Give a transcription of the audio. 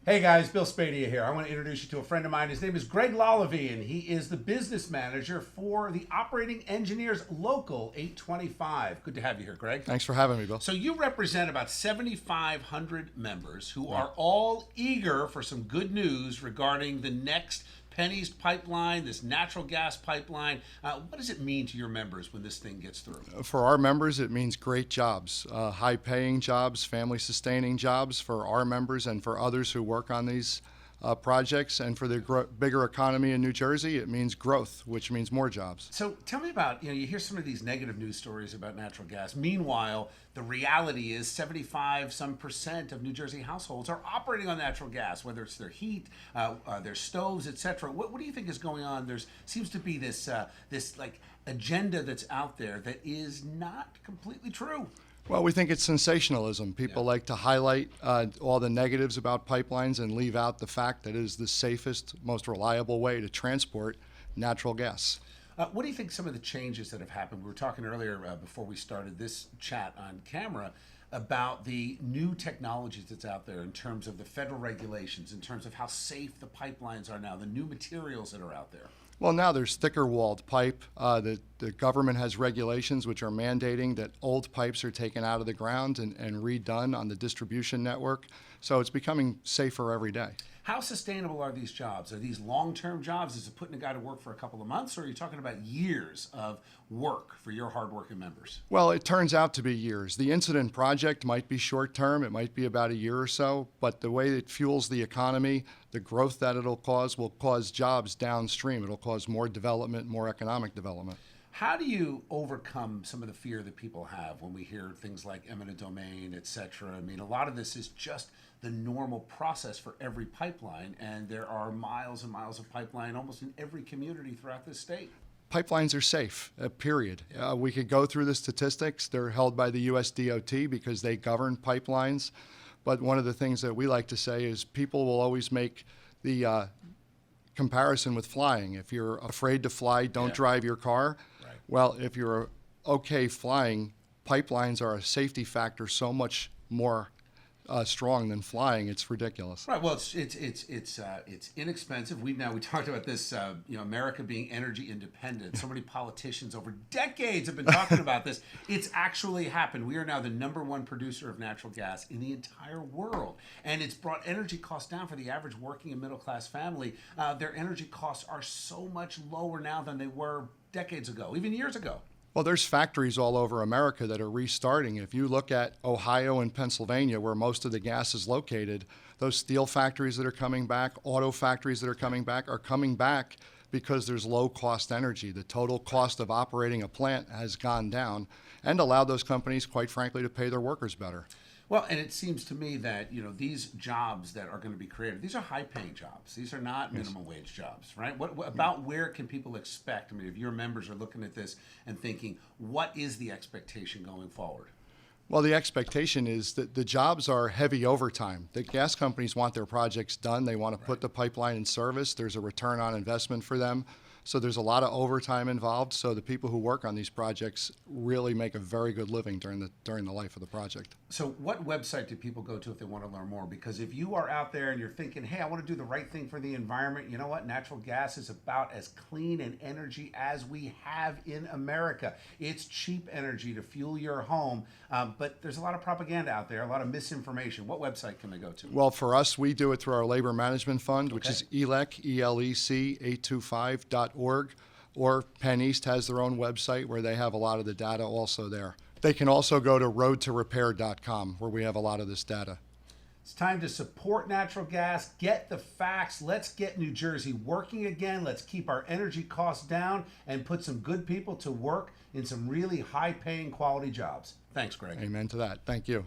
Hey guys, Bill Spadea here. I want to introduce you to a friend of mine. His name is Greg Lavelee, and he is the business manager for the Operating Engineers Local 825. Good to have you here, Greg. Thanks for having me, Bill. So you represent about 7,500 members who Right. are all eager for some good news regarding the next Penny's pipeline, this natural gas pipeline. What does it mean to your members when this thing gets through? For our members, it means great jobs, high-paying jobs, family-sustaining jobs for our members and for others who work on these projects. And for the bigger economy in New Jersey, it means growth, which means more jobs. So tell me about, you hear some of these negative news stories about natural gas. Meanwhile, the reality is 75% of New Jersey households are operating on natural gas, whether it's their heat, their stoves, etc. What do you think is going on? There seems to be this like agenda that's out there that is not completely true. Well, we think it's sensationalism. People like to highlight all the negatives about pipelines and leave out the fact that it is the safest, most reliable way to transport natural gas. What do you think some of the changes that have happened? We were talking earlier before we started this chat on camera about the new technologies that's out there in terms of the federal regulations, in terms of how safe the pipelines are now, the new materials that are out there. Well, now there's thicker walled pipe. The government has regulations which are mandating that old pipes are taken out of the ground and redone on the distribution network. So it's becoming safer every day. How sustainable are these jobs? Are these long-term jobs? Is it putting a guy to work for a couple of months, or are you talking about years of work for your hardworking members? Well, it turns out to be years. The incident project might be short-term. It might be about a year or so, but the way it fuels the economy, the growth that it'll cause will cause jobs downstream. It'll cause more development, more economic development. How do you overcome some of the fear that people have when we hear things like eminent domain, et cetera? I mean, a lot of this is just the normal process for every pipeline, and there are miles and miles of pipeline almost in every community throughout this state. Pipelines are safe, period. We could go through the statistics. They're held by the US DOT because they govern pipelines. But one of the things that we like to say is people will always make the comparison with flying. If you're afraid to fly, don't drive your car. Right. Well, if you're okay flying, pipelines are a safety factor so much more strong than flying. It's ridiculous. Right. Well, it's inexpensive. We talked about this. America being energy independent. So many politicians over decades have been talking about this. It's actually happened. We are now the #1 producer of natural gas in the entire world, and it's brought energy costs down for the average working and middle class family. Their energy costs are so much lower now than they were decades ago, even years ago. Well, there's factories all over America that are restarting. If you look at Ohio and Pennsylvania, where most of the gas is located, those steel factories that are coming back, auto factories that are coming back because there's low-cost energy. The total cost of operating a plant has gone down and allowed those companies, quite frankly, to pay their workers better. Well, and it seems to me that these jobs that are going to be created, these are high-paying jobs. These are not minimum wage jobs, right? What about where can people expect? I mean, if your members are looking at this and thinking, what is the expectation going forward? Well, the expectation is that the jobs are heavy overtime. The gas companies want their projects done. They want to put the pipeline in service. There's a return on investment for them. So there's a lot of overtime involved. So the people who work on these projects really make a very good living during the life of the project. So what website do people go to if they want to learn more? Because if you are out there and you're thinking, hey, I want to do the right thing for the environment, you know what? Natural gas is about as clean an energy as we have in America. It's cheap energy to fuel your home, but there's a lot of propaganda out there, a lot of misinformation. What website can they go to? Well, for us, we do it through our labor management fund, which is ELEC, ELEC 825.org, or Penn East has their own website where they have a lot of the data also there. They can also go to roadtorepair.com where we have a lot of this data. It's time to support natural gas, get the facts. Let's get New Jersey working again. Let's keep our energy costs down and put some good people to work in some really high-paying quality jobs. Thanks, Greg. Amen to that. Thank you.